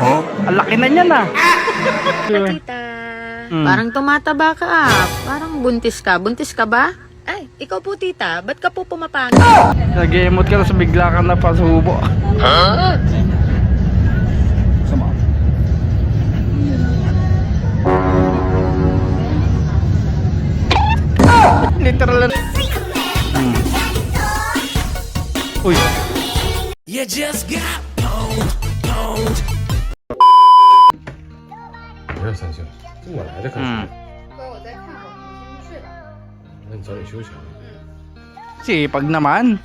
Oh? Ang laki na niyan ah. Tita, parang tumataba ka ah. Parang buntis ka. Buntis ka ba? Ay, ikaw po tita, ba't ka po pumapangit? Nag-emot ka na sa bigla ka na pasubo. Sama. Literal na. Uy. You just got pwned. 没事，三星，这我来的可是。哥，我在看会儿，你先去睡吧。那你早点休息啊。 Sipag naman.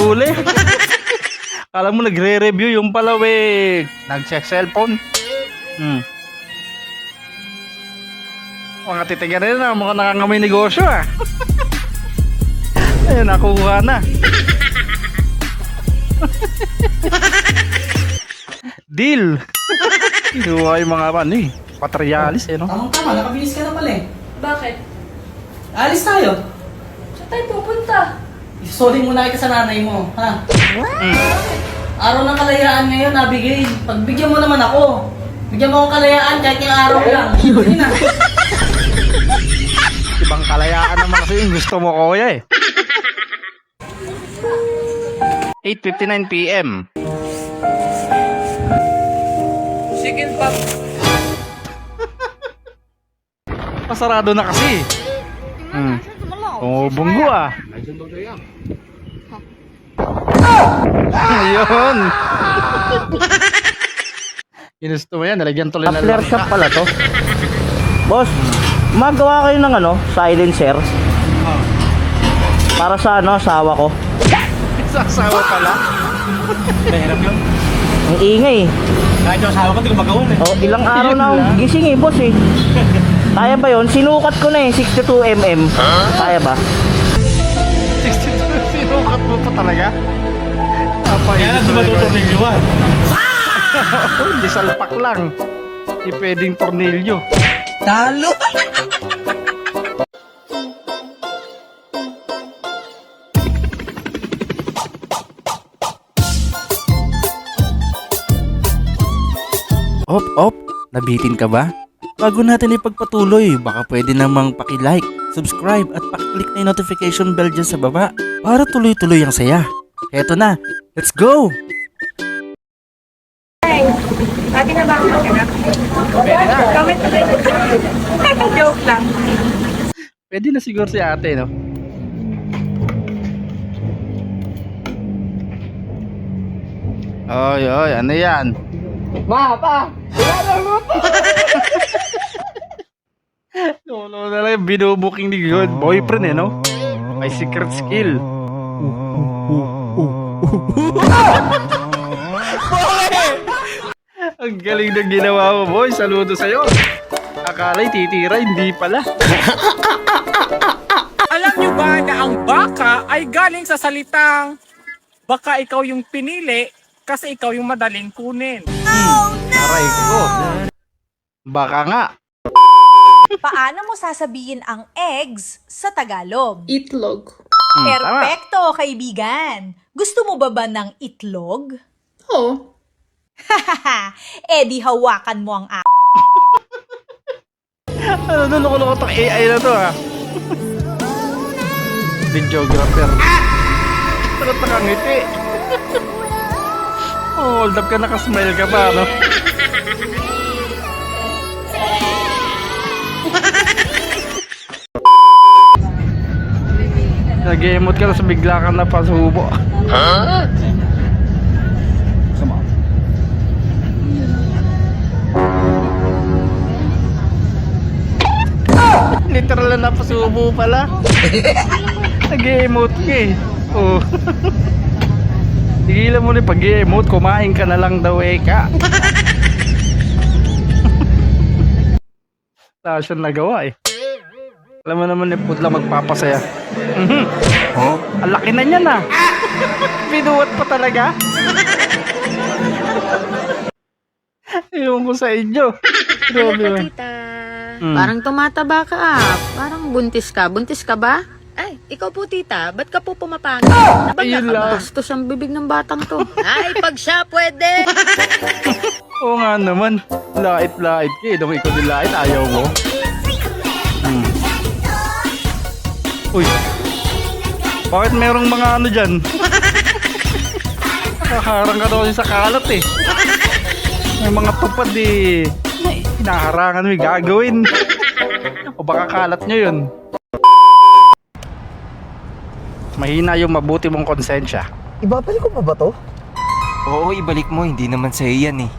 Uli. Kala mo nagre-review yung pala nag-cellphone. Mga titigan rin na, mukhang nakangamay negosyo ah. Ayun, nakuha na. Deal. Kinuha yung mga patrialis no? Tamang-tama, nakabilis ka na pala eh. Bakit? Alis tayo. Saan tayo pupunta? Isusuli muna kita sa nanay mo, ha? Araw ng kalayaan ngayon, nabigay. Pagbigyan mo naman ako. Bigyan mo akong kalayaan kahit yung araw lang. Sige na. Ibang kalayaan naman kasi yung gusto mo, kuya eh. 8:59 PM. Chicken pop. Pasarado na kasi. Oh, bunggo ah. 男生都这样。 Ayun. Ginusto mo yan, nalagyan tuloy na lang. Shop pala to. Boss, magawa kayo ng silencer. Para sa asawa ko. Sasawa pala. Mahirap yun. Ang ingay. Kahit yung asawa ko, hindi ko magawa eh. Oh, ilang araw Yun na lang. gising boss eh. Kaya ba yun? Sinukat ko na 62 mm. Kaya ba? 62, sinukat mo pa talaga? Kaya lang, di matutornilyuan. Hindi salpak lang. Hindi pwedeng tornilyo. Talo! Op, nabitin ka ba? Bago natin ipagpatuloy, baka pwede namang paki-like, subscribe at paki-click na yung notification bell dyan sa baba para tuloy-tuloy ang saya. Eto na, let's go! Ate na ba ako maghanap? Comment na tayo. Joke lang. Pwede na siguro si ate, no? Oy, ano yan? Lolo na lang yung binubuking ni good boyfriend no? May secret skill. Ang galing na ginawa mo, boy. Saludo sa'yo. Akala'y titira, hindi pala. Alam nyo ba na ang baka ay galing sa salitang baka ikaw yung pinili kasi ikaw yung madaling kunin. Aray ko. Baka nga. Paano mo sasabihin ang eggs sa Tagalog? Itlog. Perfecto, kaibigan. Gusto mo ba ng itlog? Oo. Eh di hawakan mo ang Ano to, loko-loko tong AI na to ha. Videographer. Sarap nakangiti. Oh, hold up ka, nakasmile ka pa, no? Nag-emot ka na sa bigla ka na pasubo. Sama. Literal na napasubo pala. Nag-emote ka eh. Oh. Tigilan mo na yung pag-emote, kumain ka na lang daw ka. Wala siyang nagawa eh. Alam mo naman yung pudla magpapasaya. Oh? Ang laki na niyan ah. Binuwat pa talaga. Ewan ko sa inyo. Ano ka tita? Parang tumataba ka ah. Parang buntis ka. Buntis ka ba? Ay, ikaw po tita, ba't ka po pumapangit? Nabangga Ayun ka lang. ba? Bastos ang bibig ng batang to. Ay, pag siya pwede. Oo nga naman. Lait-lait ka eh. Nung ikaw nilait, ayaw mo. Uy. Bakit merong mga ano dyan? Nakaharang ka daw kasi sa kalat eh. May mga tupad eh. Hinaharangan mo yung gagawin. O baka kalat nyo yun. Mahina yung mabuti mong konsensya. Ibabalik ko pa ba to? Oo, ibalik mo. Hindi naman sa'yo yan eh.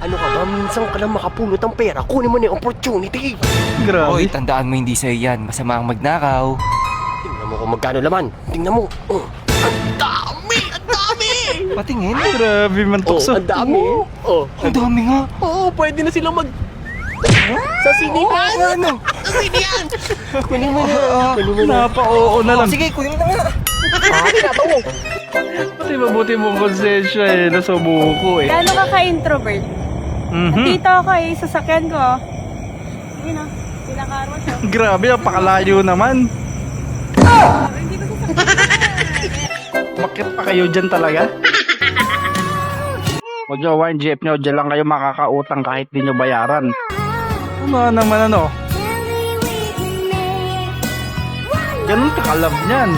Ano ka ba? Minsan ka lang makapulot ng pera. Kunin mo na yung opportunity. Grabe. Hoy, tandaan mo hindi sa'yo yan. Masama ang magnakaw. Tingnan mo kung magkano laman. Tingnan mo. Ang dami! Ang dami! Patingin. Grabe man tukso. Ang dami. Ang dami nga. Oo, pwede na silang mag... Sa sinihan! Ano? Sa sinihan! Kunin mo na. Kunin mo na. Napa-oo na lang. Sige, kunin mo na nga. Tinato. Pati mabuti mong konsensya eh. Nasubuko eh. Gano'n ka ka-introvert? Dito ako eh, sasakyan ko. Yun o, sila karwa siya. Grabe, napakalayo naman. Hindi ko sasakyan. Bakit pa kayo dyan talaga? Huwag nyo, wine jeep nyo, dyan lang kayo makakautang kahit di nyo bayaran. Ano naman ano? Ganun ka-kalab niyan.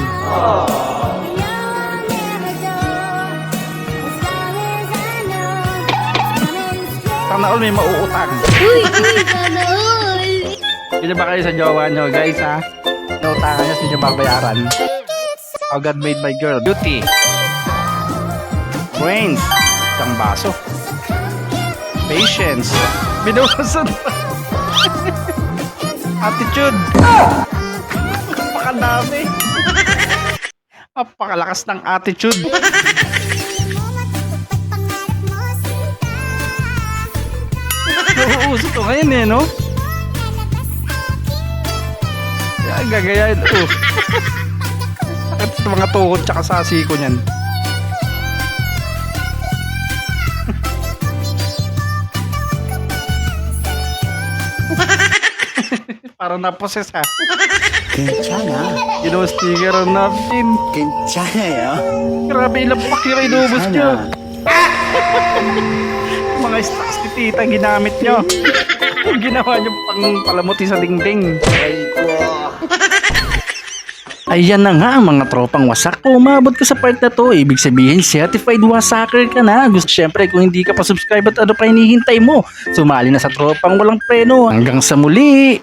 Sana all may mauutang. Pila ba kayo sa jowa nyo guys ha? Nautangan nyo, hindi nyo babayaran. How God made my girl. Beauty. Brains. Isang baso. Patience. Binuhusan pa. Attitude. Napakadami. Napakalakas ng attitude. Nauuso to ngayon eh, no? Yan, gagayain. Sakit sa mga tuhod tsaka sa siko niyan. Parang naposes ha. Ginawa sticker ang napkin. Grabe ilang pack yung inubos nyo. Mga stocks ni tita ginamit nyo. Ginawa nyo pang palamuti sa dingding. Ayan na nga ang mga tropang wasak. Kung umabot ka sa part na to, ibig sabihin certified wasaker ka na. Gusto syempre kung hindi ka pa subscribe at ano pa hinihintay mo, sumali na sa tropang walang preno. Hanggang sa muli.